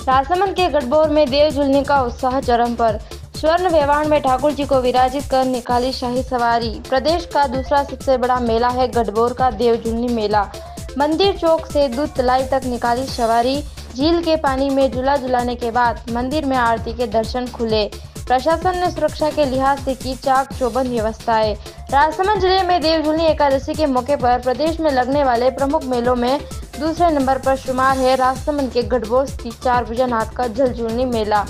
राजसमंद के गढ़बोर में देव झूलने का उत्साह चरम पर। स्वर्ण व्यवहार में ठाकुर जी को विराजित कर निकाली शाही सवारी। प्रदेश का दूसरा सबसे बड़ा मेला है गढ़बोर का देव झूलनी मेला। मंदिर चौक से दूध तलाई तक निकाली सवारी। झील के पानी में झूला झुलाने के बाद मंदिर में आरती के दर्शन खुले। प्रशासन ने सुरक्षा के लिहाज से की चाक चौबंद व्यवस्थाएं। राजसमंद जिले में देवझूलनी एकादशी के मौके पर प्रदेश में लगने वाले प्रमुख मेलों में दूसरे नंबर पर शुमार है राजसमंद के गढ़बोर स्थित 4 भुजानाथ का जलझूलनी मेला।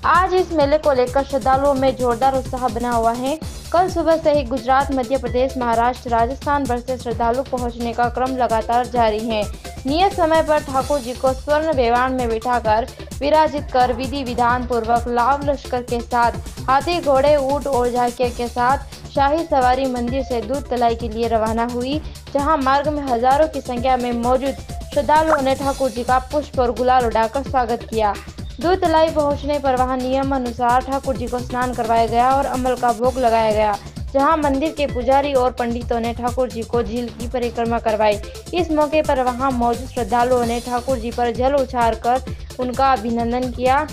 आज इस मेले को लेकर श्रद्धालुओं में जोरदार उत्साह बना हुआ है। कल सुबह से ही गुजरात, मध्य प्रदेश, महाराष्ट्र, राजस्थान भर से श्रद्धालु पहुंचने का क्रम लगातार जारी है। नियत समय पर ठाकुर जी को स्वर्ण व्यवहार में बिठाकर विराजित कर विधि विधान पूर्वक लाव लश्कर के साथ हाथी, घोड़े, ऊंट और झांकियों के साथ शाही सवारी मंदिर से दूध तलाई के लिए रवाना हुई, जहां मार्ग में हजारों की संख्या में मौजूद श्रद्धालुओं ने ठाकुर जी का पुष्प और गुलाल उड़ाकर स्वागत किया। दूध तलाई पहुंचने पर वहां नियम अनुसार ठाकुर जी को स्नान करवाया गया और अमल का भोग लगाया गया, जहां मंदिर के पुजारी और पंडितों ने ठाकुर जी को झील की परिक्रमा करवाई। इस मौके पर वहां मौजूद श्रद्धालुओं ने ठाकुर जी पर जल उछाल कर उनका अभिनंदन किया।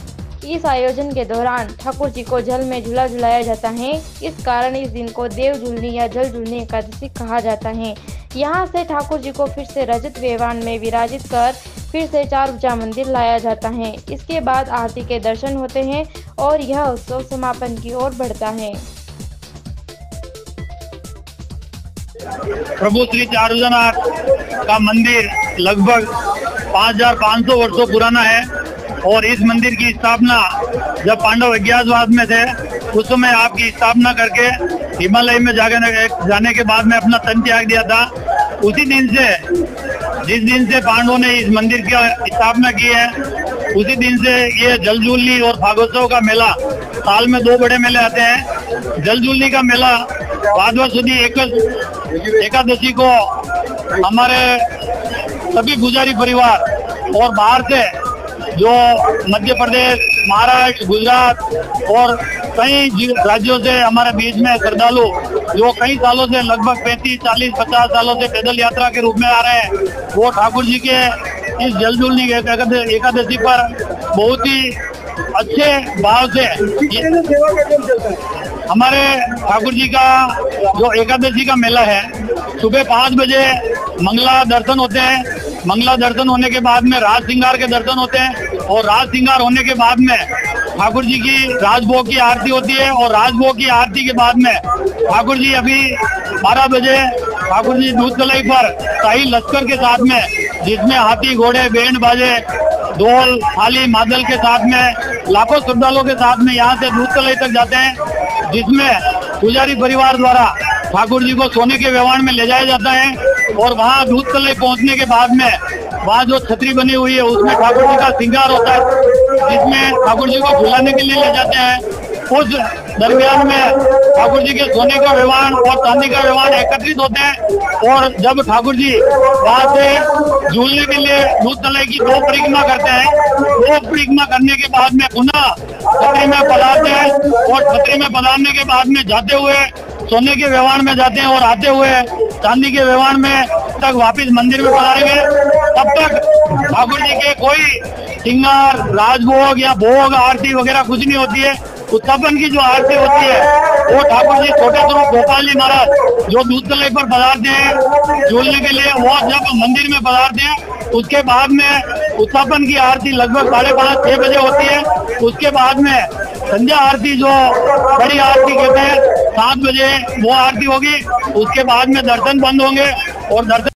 इस आयोजन के दौरान ठाकुर जी को जल में झूला झुलाया जाता है। इस कारण इस दिन को देव झूलनी या जल झूलनी एकादशी कहा जाता है। यहाँ से ठाकुर जी को फिर से रजत व्यवहार में विराजित कर फिर से 4 भुजा मंदिर लाया जाता है। इसके बाद आरती के दर्शन होते हैं और यह उत्सव समापन की ओर बढ़ता है। प्रभु श्री 4 भुजानाथ का मंदिर लगभग 5500 वर्षों पुराना है और इस मंदिर की स्थापना जब पांडव अज्ञातवास में थे उस समय आपकी स्थापना करके हिमालय में जाने के बाद में अपना तन त्याग दिया था। उसी दिन से, जिस दिन से पांडवों ने इस मंदिर की स्थापना की है, उसी दिन से ये जलझूलनी और फागोत्सव का मेला, साल में 2 बड़े मेले आते हैं। जलझूलनी का मेला भाद्रपद सुदी एकादशी को हमारे सभी पुजारी परिवार और बाहर से जो मध्य प्रदेश, महाराष्ट्र, गुजरात और कई राज्यों से हमारे बीच में श्रद्धालु जो कई सालों से लगभग 35, 40, 50 सालों से पैदल यात्रा के रूप में आ रहे हैं, वो ठाकुर जी के इस जलझूलनी एकादशी पर बहुत ही अच्छे भाव से हमारे ठाकुर जी का जो एकादशी का मेला है, सुबह 5 बजे मंगला दर्शन होते हैं। मंगला दर्शन होने के बाद में राज श्रृंगार के दर्शन होते हैं और राज श्रृंगार होने के बाद में ठाकुर जी की राजभोग की आरती होती है और राजभोग की आरती के बाद में ठाकुर जी अभी 12 बजे ठाकुर जी दूध तलाई पर शाही लश्कर के साथ में, जिसमें हाथी, घोड़े, बैंड बाजे, ढोल, थाली, मादल के साथ में लाखों श्रद्धालुओं के साथ में यहाँ से दूध तलाई तक जाते हैं, जिसमें पुजारी परिवार द्वारा ठाकुर जी को सोने के व्यवहार में ले जाया जाता है और वहाँ दूध तलाई पहुँचने के बाद में वहाँ जो छतरी बनी हुई है उसमें ठाकुर जी का श्रृंगार होता है, जिसमें ठाकुर जी को झुलाने के लिए ले जाते हैं। उस दरमियान में ठाकुर जी के सोने का व्यवहार और चांदी का व्यवहार एकत्रित होते हैं और जब ठाकुर जी वहाँ से झूलने के लिए दूध तलाई की 2 परिक्रमा करते हैं, 2 परिक्रमा करने के बाद में पुनः छतरी में पधारते हैं और छतरी में पधारने के बाद में जाते हुए सोने के व्यवहार में जाते हैं और आते हुए चांदी के व्यवहार में तक वापिस मंदिर में पधारेंगे। तब तक ठाकुर जी के कोई श्रृंगार, राजभोग या भोग, आरती वगैरह कुछ नहीं होती है। उत्थापन की जो आरती होती है वो ठाकुर जी छोटे स्वरूप गोपाल जी महाराज जो दूध तलाई पर पधारते हैं झूलने के लिए, वो जब मंदिर में पधारते हैं उसके बाद में उत्थापन की आरती लगभग 5:30, 6 बजे होती है। उसके बाद में संध्या आरती जो बड़ी आरती कहते हैं 7 बजे वो आरती होगी। उसके बाद में दर्शन बंद होंगे और दर्शन